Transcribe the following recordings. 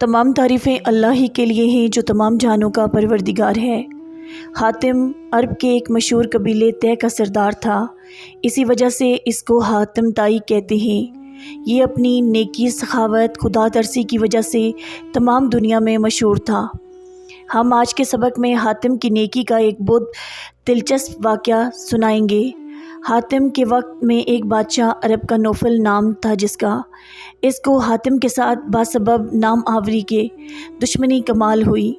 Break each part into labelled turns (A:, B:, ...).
A: तमाम तारीफ़ें अल्लाह ही के लिए हैं जो तमाम जहानों का परवरदिगार है। हातिम अरब के एक मशहूर कबीले तय का सरदार था। इसी वजह से इसको हातिम ताई कहते हैं। ये अपनी नेकी, सखावत, खुदा तरसी की वजह से तमाम दुनिया में मशहूर था। हम आज के सबक में हातिम की नेकी का एक बहुत दिलचस्प वाक़या सुनाएंगे। हातिम के वक्त में एक बादशाह अरब का नौफल नाम था, इसको हातिम के साथ बासबब नाम आवरी के दुश्मनी कमाल हुई।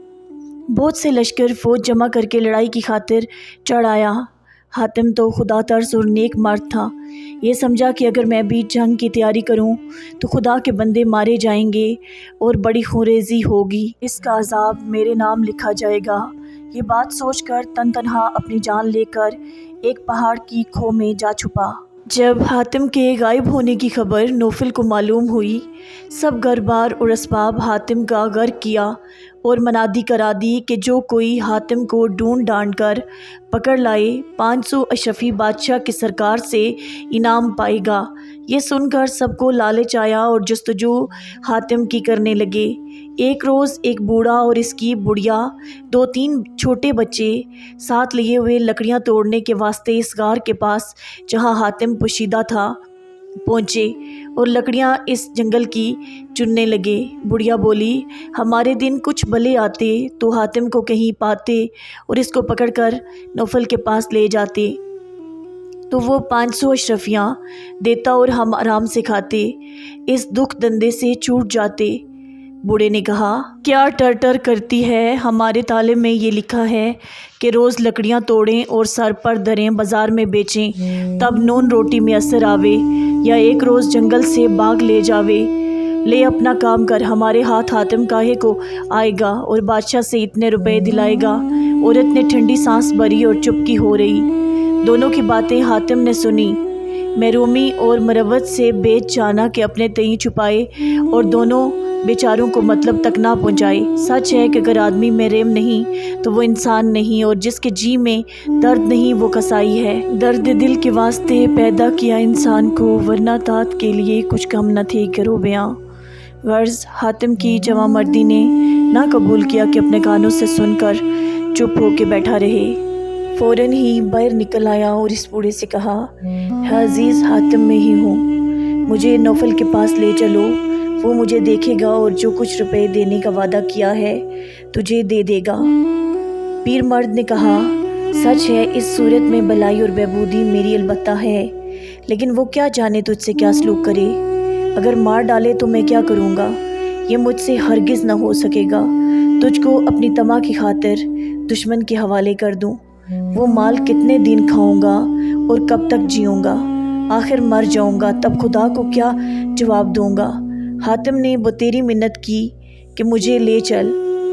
A: बहुत से लश्कर फ़ौज जमा करके लड़ाई की खातिर चढ़ आया। हातिम तो खुदा तरस और नेक मर्द था। ये समझा कि अगर मैं भी जंग की तैयारी करूं तो खुदा के बंदे मारे जाएंगे और बड़ी खुरेज़ी होगी, इसका अज़ाब मेरे नाम लिखा जाएगा। ये बात सोचकर तनहा अपनी जान लेकर एक पहाड़ की खो में जा छुपा। जब हातिम के गायब होने की खबर नौफल को मालूम हुई, सब घरबार और असबाब हातिम का गर्क किया और मनादी करा दी कि जो कोई हातिम को ढूंढ ढांड कर पकड़ लाए 500 अशरफी बादशाह की सरकार से इनाम पाएगा। ये सुनकर सबको लालच आया और जस्तजू हातिम की करने लगे। एक रोज़ एक बूढ़ा और इसकी बुढ़िया 2-3 छोटे बच्चे साथ लिए हुए लकड़ियाँ तोड़ने के वास्ते इस गार के पास जहाँ हातिम पोशीदा था पहुँचे और लकड़ियाँ इस जंगल की चुनने लगे। बुढ़िया बोली, हमारे दिन कुछ भले आते तो हातिम को कहीं पाते और इसको पकड़कर नौफल के पास ले जाते तो वो 500 अशरफियाँ देता और हम आराम से खाते, इस दुख धंधे से छूट जाते। बूढ़े ने कहा, क्या टर करती है? हमारे ताले में ये लिखा है कि रोज़ लकड़ियाँ तोड़ें और सर पर धरें, बाज़ार में बेचें, तब नून रोटी में असर आवे, या एक रोज़ जंगल से बाग ले जावे। ले अपना काम कर, हमारे हाथ हातिम काहे को आएगा और बादशाह से इतने रुपए दिलाएगा। औरत ने ठंडी सांस भरी और चुपकी हो रही। दोनों की बातें हातिम ने सुनी। महरूमी और मरवत से बेच जाना के अपने तई छुपाए और दोनों बेचारों को मतलब तक ना पहुँचाए। सच है कि अगर आदमी में रेम नहीं तो वो इंसान नहीं, और जिसके जी में दर्द नहीं वो कसाई है। दर्द दिल के वास्ते पैदा किया इंसान को, वरना तात के लिए कुछ कम न थे करो बयां। गर्ज हातिम की जवां मर्दी ने ना कबूल किया कि अपने कानों से सुनकर चुप होके बैठा रहे। फ़ौरन ही बाहर निकल आया और इस बूढ़े से कहा, अजीज़ हातिम में ही हूँ, मुझे नौफल के पास ले चलो, वो मुझे देखेगा और जो कुछ रुपए देने का वादा किया है तुझे दे देगा। पीर मर्द ने कहा, सच है इस सूरत में भलाई और बहबूदी मेरी अलबत्ता है, लेकिन वो क्या जाने तुझसे क्या सलूक करे। अगर मार डाले तो मैं क्या करूँगा? ये मुझसे हरगिज़ ना हो सकेगा। तुझको अपनी तमा की खातिर दुश्मन के हवाले कर दूँ। वो माल कितने दिन खाऊंगा और कब तक जीऊँगा? आखिर मर जाऊँगा, तब खुदा को क्या जवाब दूँगा? हातिम ने बतेरी मिन्नत की कि मुझे ले चल।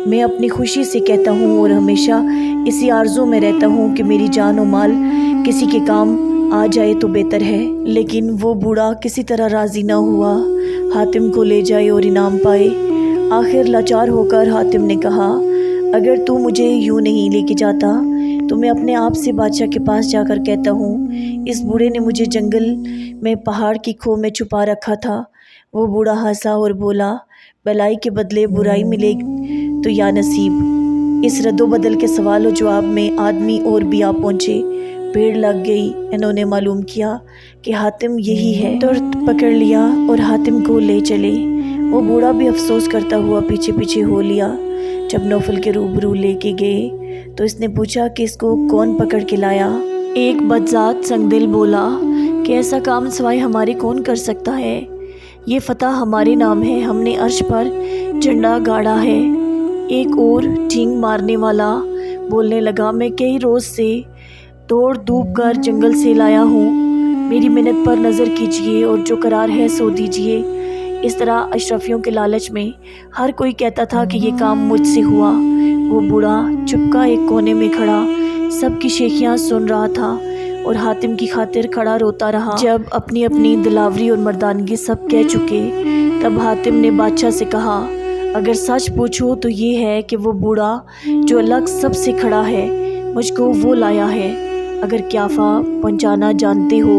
A: मैं अपनी खुशी से कहता हूँ और हमेशा इसी आरज़ू में रहता हूँ कि मेरी जान और माल किसी के काम आ जाए तो बेहतर है। लेकिन वो बूढ़ा किसी तरह राज़ी ना हुआ हातिम को ले जाए और इनाम पाए। आखिर लाचार होकर हातिम ने कहा, अगर तू मुझे यूँ नहीं लेके जाता तो मैं अपने आप से बादशाह के पास जाकर कहता हूँ इस बूढ़े ने मुझे जंगल में पहाड़ की खो में छुपा रखा था। वो बूढ़ा हंसा और बोला, भलाई के बदले बुराई मिले तो या नसीब। इस रद्दो बदल के सवाल और जवाब में आदमी और भी आ पहुँचे। भीड़ लग गई। इन्होंने मालूम किया कि हातिम यही है। तुरंत पकड़ लिया और हातिम को ले चले। वो बूढ़ा भी अफसोस करता हुआ पीछे पीछे हो लिया। जब नौफल के रूबरू लेके गए तो इसने पूछा कि इसको कौन पकड़ के लाया। एक बदजात संगदिल बोला कि ऐसा काम सिवाय हमारे कौन कर सकता है। ये फ़तह हमारे नाम है, हमने अर्श पर झंडा गाड़ा है। एक और ठींग मारने वाला बोलने लगा, मैं कई रोज़ से दौड़ धूप कर जंगल से लाया हूँ, मेरी मिन्नत पर नज़र कीजिए और जो करार है सो दीजिए। इस तरह अशरफियों के लालच में हर कोई कहता था कि ये काम मुझसे हुआ। वो बूढ़ा चुपका एक कोने में खड़ा सबकी शेखियाँ सुन रहा था और हातिम की खातिर खड़ा रोता रहा। जब अपनी अपनी दिलावरी और मर्दानगी सब कह चुके तब हातिम ने बादशाह से कहा, अगर सच पूछो तो ये है कि वो बूढ़ा जो अलग सबसे खड़ा है मुझको वो लाया है। अगर क्याफा पहुँचाना जानते हो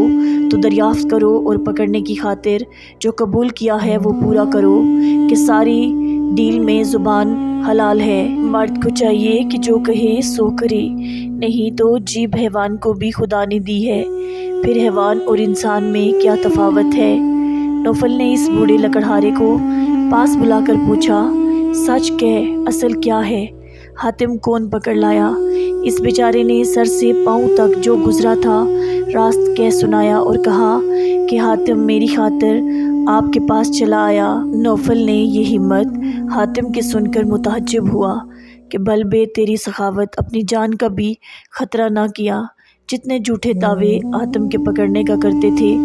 A: तो दरियाफ्त करो और पकड़ने की खातिर जो कबूल किया है वो पूरा करो कि सारी ڈیل میں زبان حلال ہے، مرد کو چاہیے کہ جو کہے سو کرے، نہیں تو جیب حیوان کو بھی خدا نے دی ہے، پھر حیوان اور انسان میں کیا تفاوت ہے؟ نوفل نے اس بوڑھے لکڑہارے کو پاس بلا کر پوچھا، سچ کہہ، اصل کیا ہے؟ حاتم کون پکڑ لایا؟ اس بیچارے نے سر سے پاؤں تک جو گزرا تھا راست کہہ سنایا اور کہا کہ حاتم میری خاطر آپ کے پاس چلا آیا۔ نوفل نے یہ ہمت حاتم کے سن کر متعجب ہوا کہ بل بے تیری سخاوت اپنی جان کا بھی خطرہ نہ کیا۔ جتنے جھوٹے دعوے حاتم کے پکڑنے کا کرتے تھے،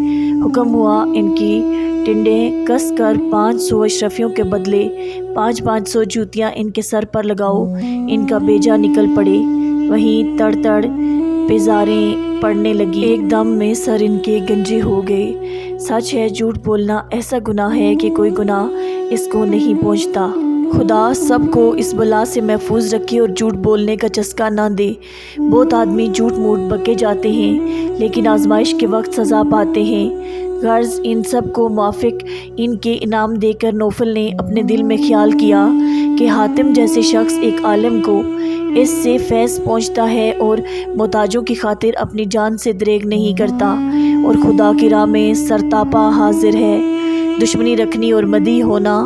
A: حکم ہوا ان کی ٹنڈیں کس کر 500 اشرفیوں کے بدلے 500 جوتیاں ان کے سر پر لگاؤ، ان کا بیجا نکل پڑے۔ وہیں تڑ تڑ پیزاریں پڑنے لگی، ایک دم میں سر ان کے گنجے ہو گئے۔ سچ ہے، جھوٹ بولنا ایسا گناہ ہے کہ کوئی گناہ اس کو نہیں پہنچتا۔ خدا سب کو اس بلا سے محفوظ رکھے اور جھوٹ بولنے کا چسکا نہ دے۔ بہت آدمی جھوٹ موٹ بکے جاتے ہیں لیکن آزمائش کے وقت سزا پاتے ہیں۔ غرض ان سب کو موافق ان کے انعام دے کر نوفل نے اپنے دل میں خیال کیا کہ حاتم جیسے شخص ایک عالم کو اس سے فیض پہنچتا ہے اور محتاجوں کی خاطر اپنی جان سے دریغ نہیں کرتا اور خدا کی راہ میں سرتاپا حاضر ہے۔ دشمنی رکھنی اور مدیح ہونا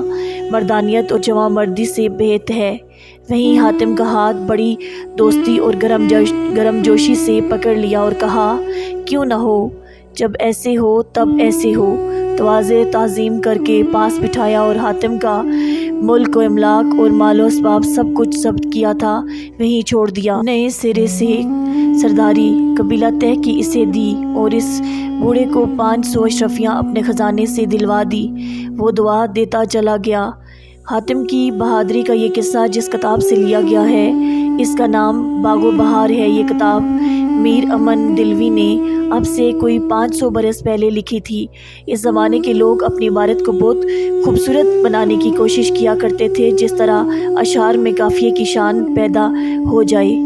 A: مردانیت اور جواں مردی سے بہت ہے۔ وہیں حاتم کا ہاتھ بڑی دوستی اور گرم جوشی سے پکڑ لیا اور کہا، کیوں نہ ہو، جب ایسے ہو تب ایسے ہو۔ تواضع تعظیم کر کے پاس بٹھایا اور حاتم کا ملک و املاک اور مال و اسباب سب کچھ ضبط کیا تھا وہیں چھوڑ دیا۔ نئے سرے سے سرداری قبیلہ طے کی اسے دی اور اس بوڑھے کو 500 اشرفیاں اپنے خزانے سے دلوا دی۔ وہ دعا دیتا چلا گیا۔ حاتم کی بہادری کا یہ قصہ جس کتاب سے لیا گیا ہے، اس کا نام باغ و بہار ہے۔ یہ کتاب میر امن دلوی نے اب سے کوئی 500 برس پہلے لکھی تھی۔ اس زمانے کے لوگ اپنی عبارت کو بہت خوبصورت بنانے کی کوشش کیا کرتے تھے، جس طرح اشعار میں قافیے کی شان پیدا ہو جائے۔